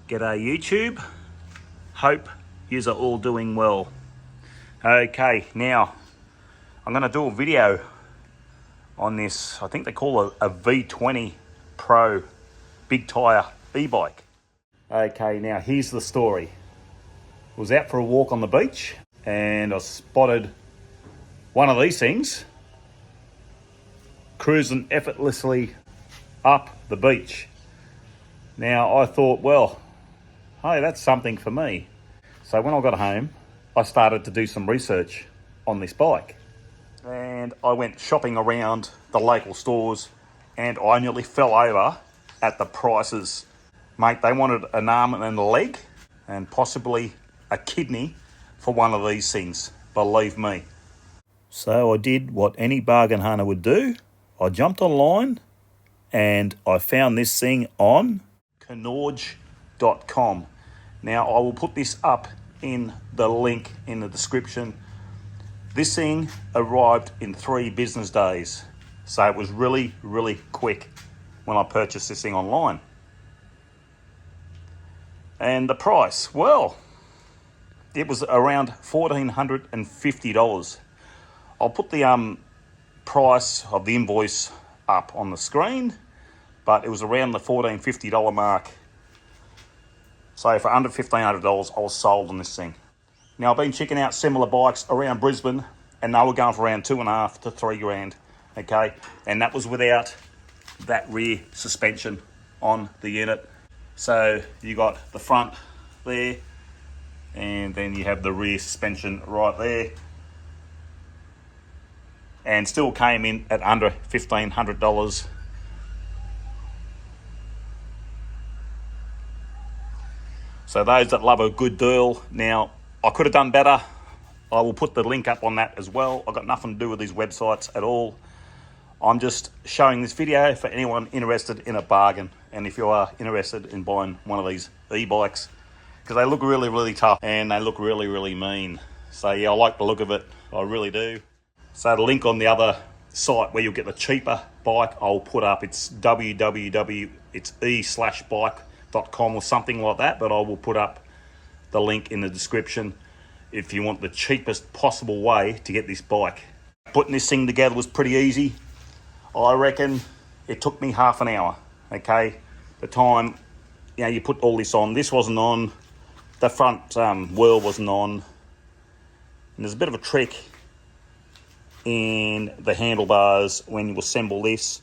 G'day YouTube, hope yous are all doing well. Okay, now I'm going to do a video on this, I think they call it a V20 Pro big tyre e-bike. Okay, now here's the story. I was out for a walk on the beach and I spotted one of these things cruising effortlessly up the beach. Now I thought, well, hey, that's something for me. So when I got home, I started to do some research on this bike. And I went shopping around the local stores and I nearly fell over at the prices. Mate, they wanted an arm and a leg and possibly a kidney for one of these things, believe me. So I did what any bargain hunter would do. I jumped online and I found this thing on Knorge.com. Now I will put this up in the link in the description. This thing arrived in 3 business days. So it was really, really quick when I purchased this thing online. And the price, well, it was around $1,450. I'll put the price of the invoice up on the screen, but it was around the $1,450 mark. So for under $1,500, I was sold on this thing. Now I've been checking out similar bikes around Brisbane, and they were going for around $2,500 to $3,000. Okay, and that was without that rear suspension on the unit. So you got the front there, and then you have the rear suspension right there, and still came in at under $1,500. So those that love a good deal, now I could have done better. I will put the link up on that as well. I've got nothing to do with these websites at all. I'm just showing this video for anyone interested in a bargain. And if you are interested in buying one of these e-bikes, because they look really, really tough and they look really, really mean. So yeah, I like the look of it, I really do. So the link on the other site where you'll get the cheaper bike, I'll put up. It's e/bike.com or something like that, but I will put up the link in the description if you want the cheapest possible way to get this bike. Putting this thing together was pretty easy. I reckon it took me half an hour. Okay, the time, you know, you put all this on. This wasn't on, the front wheel wasn't on, and there's a bit of a trick in the handlebars when you assemble this.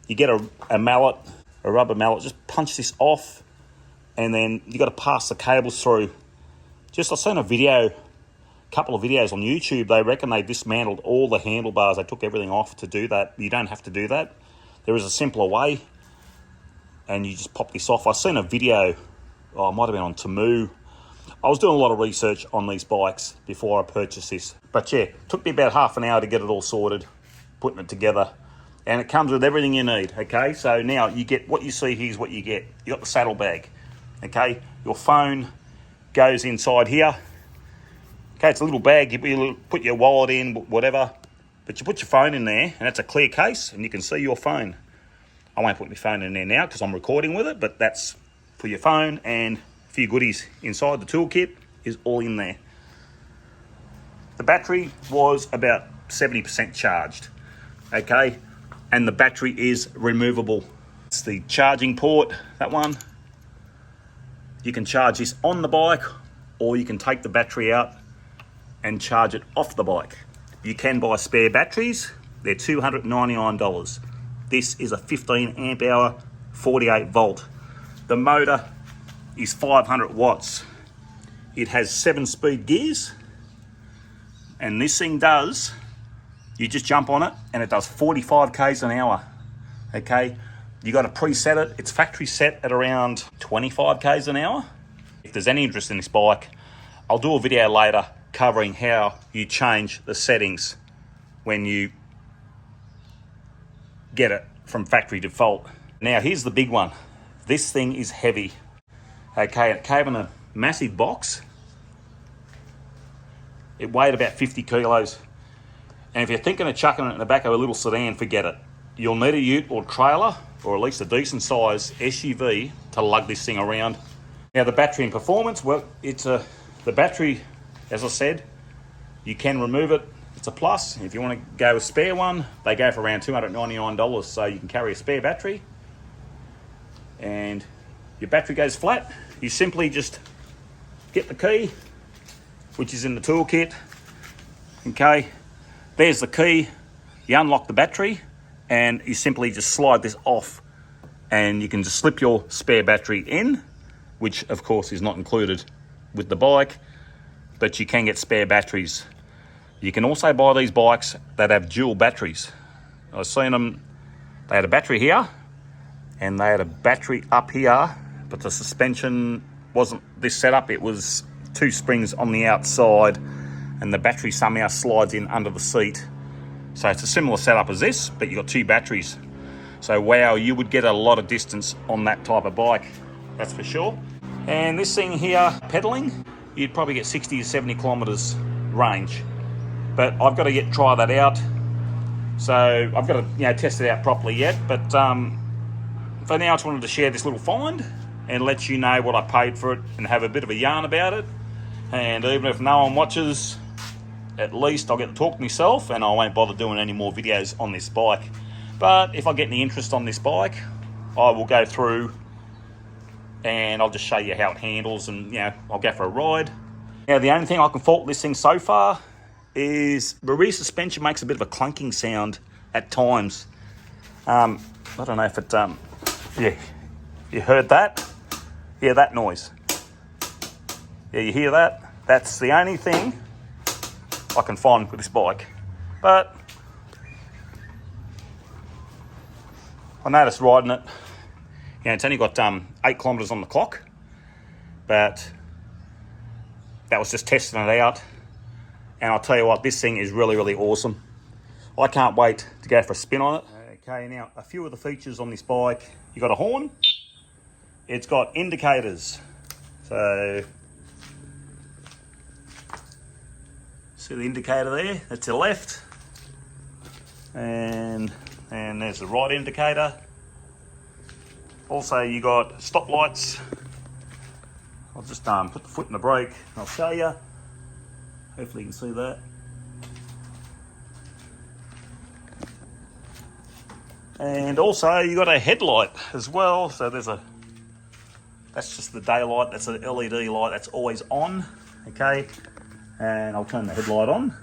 You get a mallet, a rubber mallet, just punch this off, and then you got to pass the cables through. I've seen a couple of videos on YouTube. They reckon they dismantled all the handlebars. They took everything off to do that. You don't have to do that. There is a simpler way, and you just pop this off. I've seen a video, it might have been on Temu. I was doing a lot of research on these bikes before I purchased this. But yeah, it took me about half an hour to get it all sorted, putting it together. And it comes with everything you need, okay? So now you get, what you see here is what you get. You got the saddlebag, okay? Your phone goes inside here. Okay, it's a little bag. You put your wallet in, whatever. But you put your phone in there, and it's a clear case, and you can see your phone. I won't put my phone in there now because I'm recording with it, but that's for your phone, and a few goodies inside. The toolkit is all in there. The battery was about 70% charged, okay? And the battery is removable. It's the charging port, that one. You can charge this on the bike, or you can take the battery out and charge it off the bike. You can buy spare batteries. They're $299. This is a 15 amp hour, 48 volt. The motor is 500 watts. It has 7-speed gears. And this thing does, you just jump on it and it does 45 k's an hour, okay? You got to preset it. It's factory set at around 25 k's an hour. If there's any interest in this bike, I'll do a video later covering how you change the settings when you get it from factory default. Now here's the big one. This thing is heavy. Okay, it came in a massive box. It weighed about 50 kilos. And if you're thinking of chucking it in the back of a little sedan, forget it. You'll need a ute or trailer, or at least a decent size SUV to lug this thing around. Now the battery and performance, well, the battery, as I said, you can remove it. It's a plus. If you want to go a spare one, they go for around $299, so you can carry a spare battery. And your battery goes flat. You simply just get the key, which is in the toolkit. Okay, there's the key. You unlock the battery and you simply just slide this off and you can just slip your spare battery in, which of course is not included with the bike, but you can get spare batteries. You can also buy these bikes that have dual batteries. I've seen them, they had a battery here and they had a battery up here, but the suspension wasn't this setup. It was 2 springs on the outside and the battery somehow slides in under the seat. So it's a similar setup as this, but you've got 2 batteries. So wow, you would get a lot of distance on that type of bike, that's for sure. And this thing here, pedaling, you'd probably get 60 to 70 kilometers range. But I've got to try that out. So I've got to test it out properly yet. But for now, I just wanted to share this little find and let you know what I paid for it and have a bit of a yarn about it. And even if no one watches, at least I'll get to talk to myself and I won't bother doing any more videos on this bike. But if I get any interest on this bike, I will go through and I'll just show you how it handles and I'll go for a ride. Now the only thing I can fault this thing so far is the rear suspension makes a bit of a clunking sound at times. I don't know if it, you heard that? Yeah, that noise. Yeah, you hear that? That's the only thing I can find with this bike. But I noticed riding it, it's only got 8 kilometres on the clock, but that was just testing it out. And I'll tell you what, this thing is really, really awesome. I can't wait to go for a spin on it. Okay, now a few of the features on this bike. You got a horn. It's got indicators. So, see the indicator there? That's the left. And there's the right indicator. Also, you got stop lights. I'll just put the foot in the brake and I'll show you. Hopefully you can see that. And also you got a headlight as well. So that's just the daylight. That's an LED light that's always on. Okay. And I'll turn the headlight on.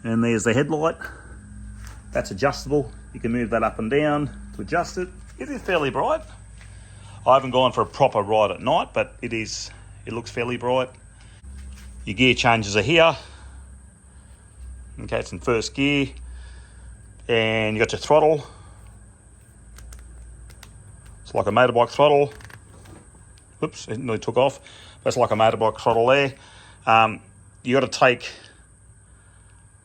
And there's the headlight. That's adjustable. You can move that up and down to adjust it. It is fairly bright. I haven't gone for a proper ride at night, but it looks fairly bright. Your gear changes are here. Okay, it's in first gear. And you got your throttle. It's like a motorbike throttle. Oops, it nearly took off. That's like a motorbike throttle there. You got to take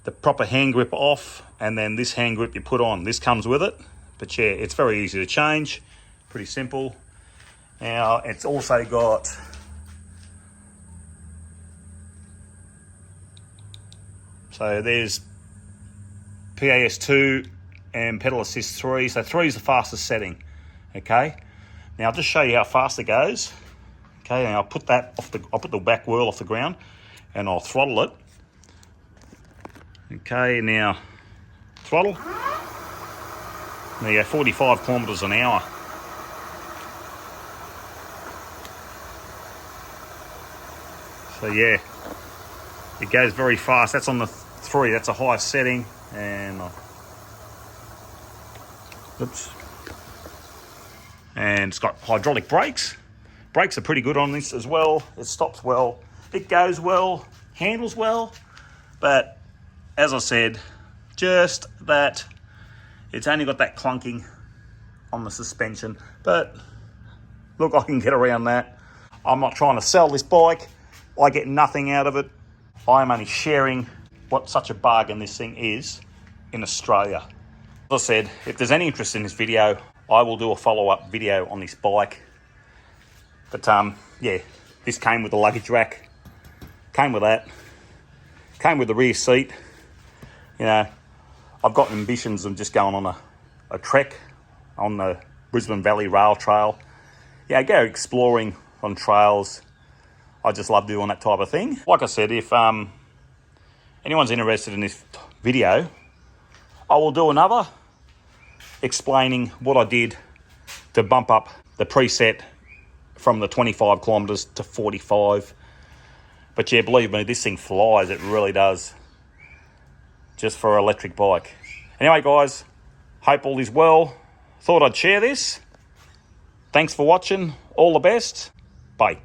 the proper hand grip off, and then this hand grip you put on. This comes with it. But yeah, it's very easy to change. Pretty simple. Now, it's also got so there's PAS 2 and pedal assist 3. So 3 is the fastest setting. Okay. Now I'll just show you how fast it goes. Okay. Now I'll put the back wheel off the ground, and I'll throttle it. Okay. Now throttle. There you go, 45 kilometres an hour. So yeah, it goes very fast. That's on the 3. That's a high setting. And oops. And it's got hydraulic brakes. Brakes are pretty good on this as well. It stops well. It goes well. Handles well. But as I said, just that it's only got that clunking on the suspension. But look, I can get around that. I'm not trying to sell this bike. I get nothing out of it. I'm only sharing what such a bargain this thing is in Australia. As I said, if there's any interest in this video, I will do a follow-up video on this bike. But yeah, this came with the luggage rack. Came with that. Came with the rear seat. I've got ambitions of just going on a trek on the Brisbane Valley Rail Trail. yeah, go exploring on trails. I just love doing that type of thing. Like I said, if anyone's interested in this video, I will do another explaining what I did to bump up the preset from the 25 kilometres to 45. But yeah, believe me, this thing flies. It really does. Just for an electric bike. Anyway, guys, hope all is well. Thought I'd share this. Thanks for watching. All the best. Bye.